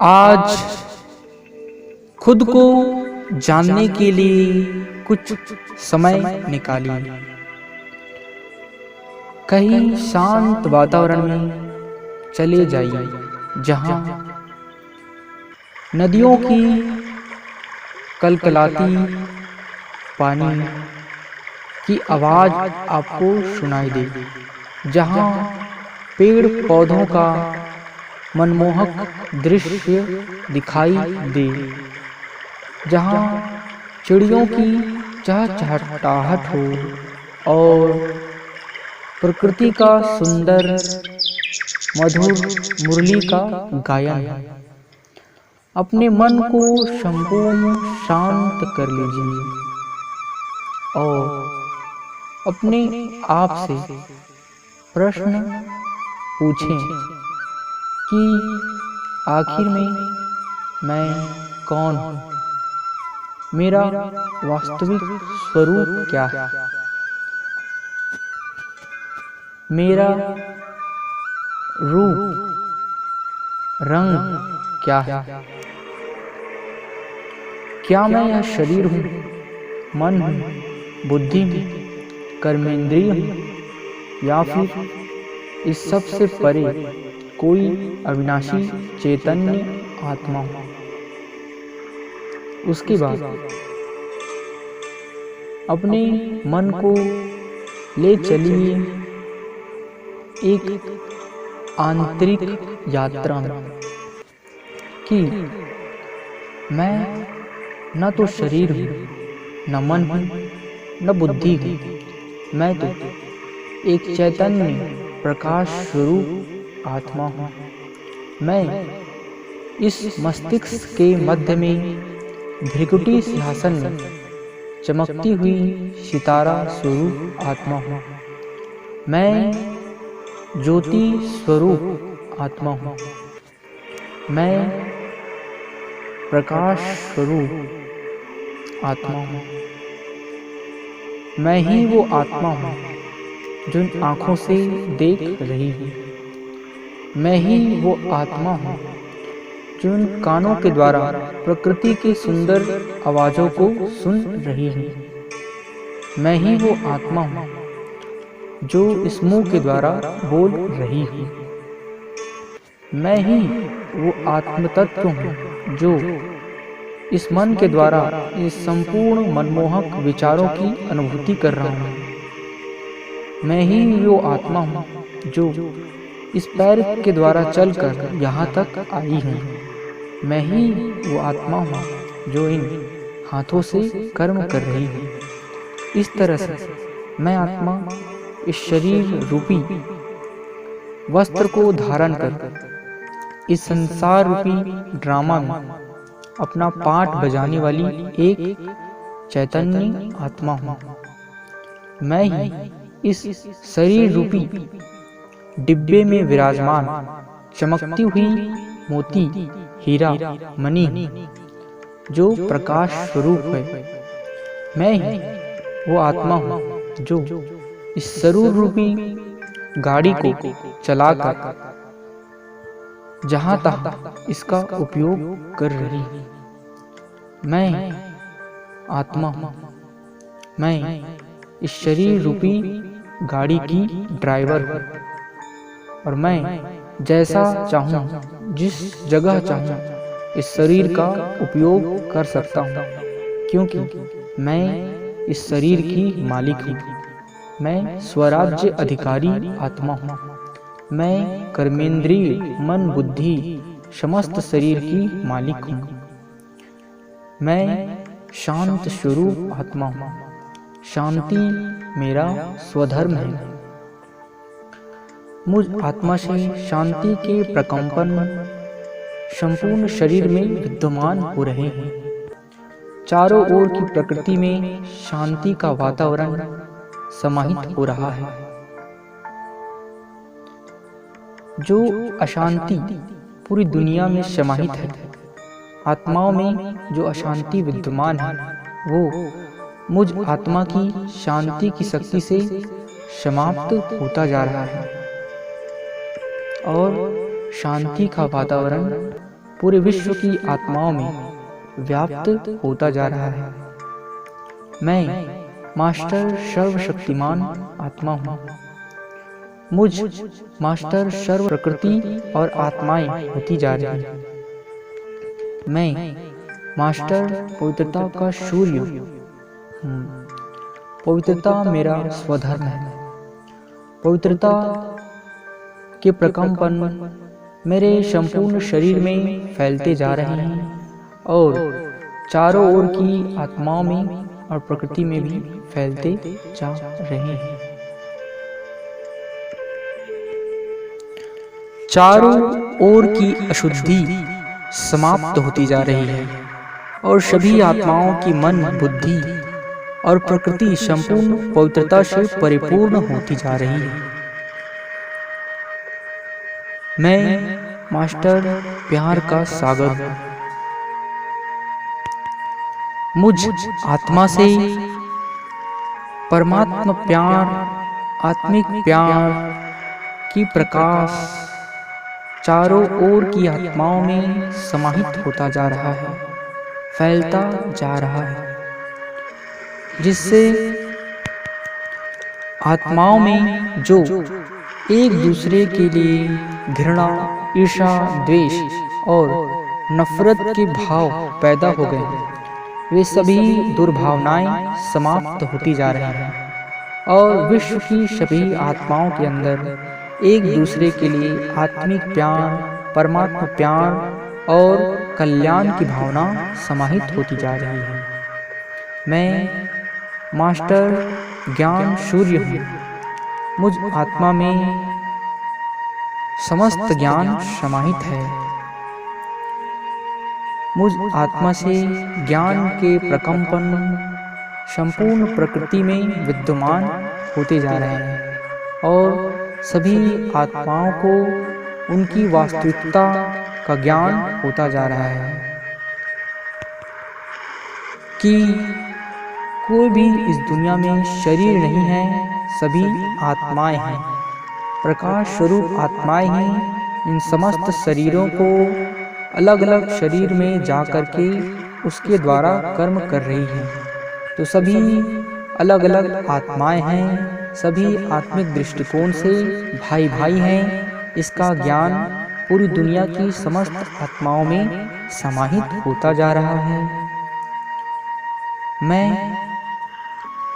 आज खुद को जानने के लिए कुछ समय निकालिए। कहीं शांत वातावरण में चले जाइए, जहां नदियों की कलकलाती पानी की आवाज आपको सुनाई दे, जहां पेड़ पौधों का मनमोहक दृश्य दिखाई दे, जहां चिड़ियों की चहचहाहट हो और प्रकृति का सुंदर मधुर मुरली का गायन। अपने मन को संपूर्ण शांत कर लीजिए और अपने आप से प्रश्न पूछें कि आखिर में मैं कौन हूँ? मेरा वास्तविक स्वरूप क्या है? मेरा रूप रंग क्या है? क्या मैं यह शरीर हूँ, मन हूँ, बुद्धि हूँ, कर्मेंद्रिय हूँ, या फिर इस सब से परे कोई अविनाशी चैतन्य आत्मा हूँ? उसके बाद अपने मन को ले चलिए एक आंतरिक यात्रा में कि मैं न तो शरीर हूँ, न मन हूँ, न बुद्धि हूँ। मैं तो एक चैतन्य प्रकाश स्वरूप आत्मा हूँ। मैं इस मस्तिष्क के मध्य में भृकुटी सिंहासन में चमकती हुई सितारा स्वरूप आत्मा हूँ। मैं ज्योति स्वरूप आत्मा हूँ। मैं प्रकाश स्वरूप आत्मा हूँ। मैं ही वो आत्मा हूँ जिन आँखों से देख रही हूँ। मैं ही वो आत्मा हूँ जिन कानों के द्वारा प्रकृति की सुंदर आवाज़ों को सुन रही हूँ। मैं ही वो आत्मा हूँ जो इस मुंह के द्वारा बोल रही हूँ। मैं ही वो आत्म तत्व हूँ जो इस मन के द्वारा इस संपूर्ण मनमोहक विचारों की अनुभूति कर रहा हूँ। मैं ही वो आत्मा हूँ जो इस पैर के द्वारा चलकर यहाँ तक आई हूँ। मैं ही वो आत्मा हूँ जो इन हाथों से कर्म कर रही हूँ। इस तरह से मैं आत्मा इस शरीर रूपी वस्त्र को धारण कर इस संसार रूपी ड्रामा में अपना पाठ बजाने वाली एक चैतन्य आत्मा हूँ। मैं ही इस शरीर रूपी डिब्बे में विराजमान चमकती हुई मोती, हीरा, मणि जो प्रकाश स्वरूप है। मैं ही वो आत्मा हूँ जो इस स्वरूप रूपी गाड़ी को चलाकर जहाँ तहाँ इसका उपयोग कर रही है। मैं आत्मा हूँ। मैं इस शरीर रूपी गाड़ी की ड्राइवर हूँ और मैं जैसा चाहूँ, जिस जगह चाहूँ, इस शरीर का उपयोग कर सकता हूँ, क्योंकि मैं इस शरीर की मालिक हूँ। मैं स्वराज्य अधिकारी आत्मा हूँ। मैं कर्मेंद्रिय मन बुद्धि समस्त शरीर की मालिक हूँ। मैं शांत स्वरूप आत्मा हूँ। शांति मेरा स्वधर्म है। मुझ आत्मा से शांति के प्रकंपन संपूर्ण शरीर में विद्यमान हो रहे हैं। चारों ओर की प्रकृति में शांति का वातावरण समाहित हो रहा है। जो अशांति पूरी दुनिया में समाहित है, आत्माओं में जो अशांति विद्यमान है, वो मुझ आत्मा की शांति की शक्ति से समाप्त होता जा रहा है और शांति का वातावरण पूरे विश्व की आत्माओं में व्याप्त होता जा रहा है। मैं मास्टर सर्वशक्तिमान आत्मा हूँ। मुझ मास्टर सर्व प्रकृति और आत्माएं होती जा रही हैं। मैं मास्टर पवित्रता का सूर्य हूँ। पवित्रता मेरा स्वधर्म है। पवित्रता के प्रकंपन मेरे संपूर्ण शरीर में फैलते जा रहे हैं और चारों ओर की आत्माओं में और प्रकृति में भी फैलते जा रहे हैं। चारों ओर की अशुद्धि समाप्त होती जा रही है और सभी आत्माओं की मन, बुद्धि और प्रकृति संपूर्ण पवित्रता से परिपूर्ण होती जा रही है। मैं मास्टर प्यार का सागर हूँ। मुझ आत्मा से परमात्मा प्यार, आत्मिक प्यार की प्रकाश चारों ओर की आत्माओं में समाहित होता जा रहा है, फैलता जा रहा है, जिससे आत्माओं में जो एक दूसरे के लिए घृणा, ईर्ष्या, द्वेष और नफरत के भाव पैदा हो गए, वे सभी दुर्भावनाएं समाप्त होती जा रही हैं और विश्व की सभी आत्माओं के अंदर एक दूसरे के लिए आत्मिक प्यार, परमात्मा प्यार और कल्याण की भावना समाहित होती जा रही है। मैं मास्टर ज्ञान सूर्य हूँ। मुझ आत्मा में समस्त ज्ञान समाहित है। मुझ आत्मा से ज्ञान के प्रकंपन संपूर्ण प्रकृति में विद्यमान होते जा रहे हैं और सभी आत्माओं को उनकी वास्तविकता का ज्ञान होता जा रहा है कि कोई भी इस दुनिया में शरीर नहीं है, सभी आत्माएं हैं। प्रकाश स्वरूप आत्माएं ही इन समस्त शरीरों को अलग अलग शरीर में जा कर के उसके द्वारा कर्म कर रही हैं। तो सभी अलग अलग आत्माएं हैं, सभी आत्मिक दृष्टिकोण से भाई भाई हैं। इसका ज्ञान पूरी दुनिया की समस्त आत्माओं में समाहित होता जा रहा है। मैं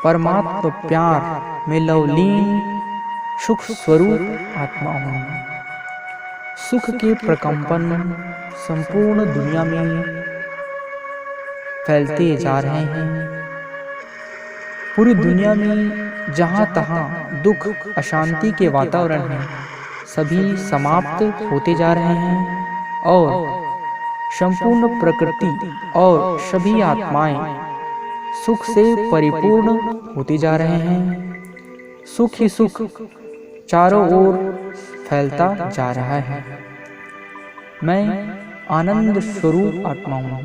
परमात्मा प्यार में लवलीन सुख स्वरूप आत्मा हूँ। सुख के प्रकंपन संपूर्ण दुनिया में फैलते जा रहे हैं। पूरी दुनिया में जहाँ तहाँ दुख, अशांति के वातावरण हैं, सभी समाप्त होते जा रहे हैं और संपूर्ण प्रकृति और सभी आत्माएं सुख से परिपूर्ण होते जा रहे हैं। सुख ही सुख चारों ओर फैलता जा रहा है। मैं आनंद स्वरूप आत्मा हूँ।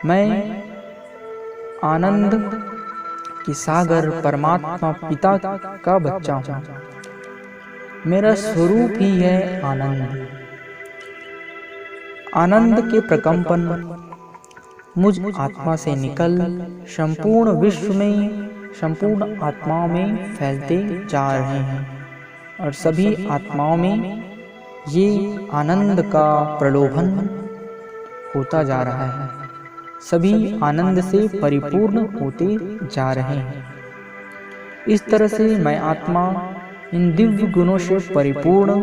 मैं आनंद की सागर परमात्मा पिता का बच्चा हूँ। मेरा स्वरूप ही है आनंद। आनंद के प्रकंपन मुझ आत्मा से निकल संपूर्ण विश्व में, संपूर्ण आत्माओं में फैलते जा रहे हैं और सभी आत्माओं में ये आनंद का प्रलोभन होता जा रहा है। सभी आनंद से परिपूर्ण होते जा रहे हैं। इस तरह से मैं आत्मा इन दिव्य गुणों से परिपूर्ण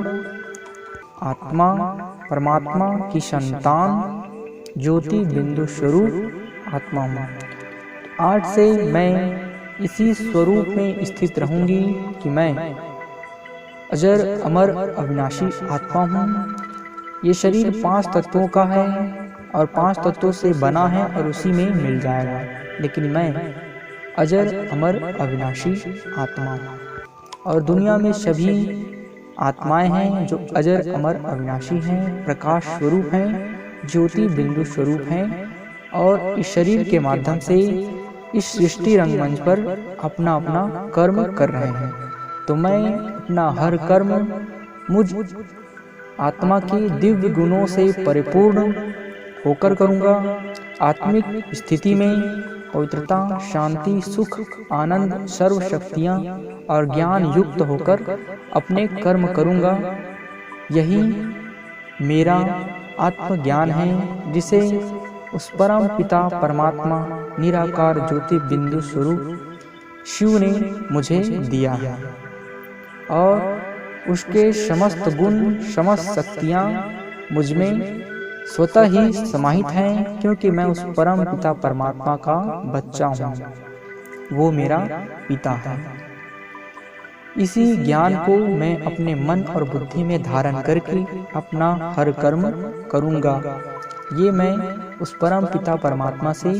आत्मा, परमात्मा की संतान, ज्योति बिंदु स्वरूप आत्मा हूँ। आज से मैं इसी स्वरूप में स्थित रहूंगी कि मैं अजर अमर अविनाशी आत्मा हूँ। ये शरीर 5 तत्वों का है और 5 तत्वों से बना है और उसी में मिल जाएगा, लेकिन मैं अजर अमर अविनाशी आत्मा हूँ। और दुनिया में सभी आत्माएं हैं जो अजर अमर अविनाशी हैं, प्रकाश स्वरूप हैं, ज्योति बिंदु स्वरूप हैं और इस शरीर के माध्यम से इस सृष्टि रंगमंच पर अपना अपना कर्म कर रहे हैं। तो मैं अपना हर कर्म मुझ आत्मा के दिव्य गुणों से परिपूर्ण होकर करूँगा। आत्मिक स्थिति में पवित्रता, शांति, सुख, आनंद, सर्व शक्तियाँ और ज्ञान युक्त होकर अपने कर्म करूँगा। यही मेरा आत्मज्ञान है जिसे उस परम पिता परमात्मा निराकार ज्योति बिंदु स्वरूप शिव ने मुझे दिया है, और उसके समस्त गुण, समस्त शक्तियाँ मुझमें स्वतः ही समाहित हैं, क्योंकि मैं उस परम पिता परमात्मा का बच्चा हूँ। वो मेरा पिता है। इसी ज्ञान को मैं अपने मन और बुद्धि में धारण करके अपना हर कर्म करूँगा। ये मैं उस परम पिता परमात्मा से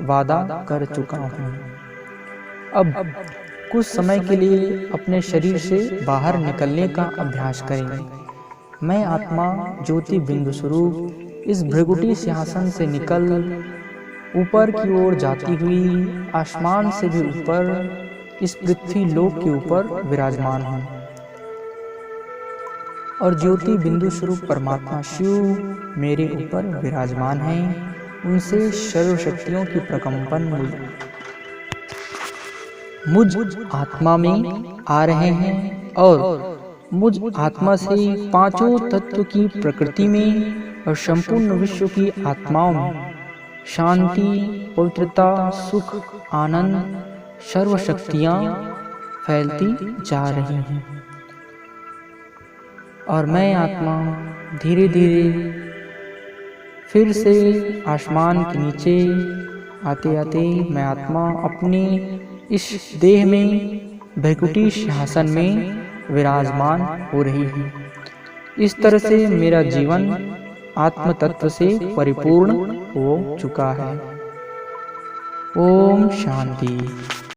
वादा कर चुका हूँ। अब कुछ समय के लिए अपने शरीर से बाहर निकलने का अभ्यास करें। मैं आत्मा ज्योति बिंदु स्वरूप इस भृगुटी सिंहासन से निकल ऊपर की ओर जाती हुई आसमान से भी ऊपर इस पृथ्वी लोक के ऊपर विराजमान हूँ, और ज्योति बिंदु स्वरूप परमात्मा शिव मेरे ऊपर विराजमान हैं। उनसे सर्व शक्तियों की प्रकंपन मुझ आत्मा में आ रहे हैं, और मुझ आत्मा से पांचों तत्व की प्रकृति में और संपूर्ण विश्व की आत्माओं में शांति, पवित्रता, सुख, आनंद, सर्व शक्तियाँ फैलती जा रही हैं। और मैं आत्मा धीरे धीरे फिर से आसमान के नीचे आते आते मैं आत्मा अपने इस देह में भृगुटी सिंहासन में विराजमान हो रही है। इस तरह से मेरा जीवन आत्म तत्व से परिपूर्ण हो चुका है। ओम शांति।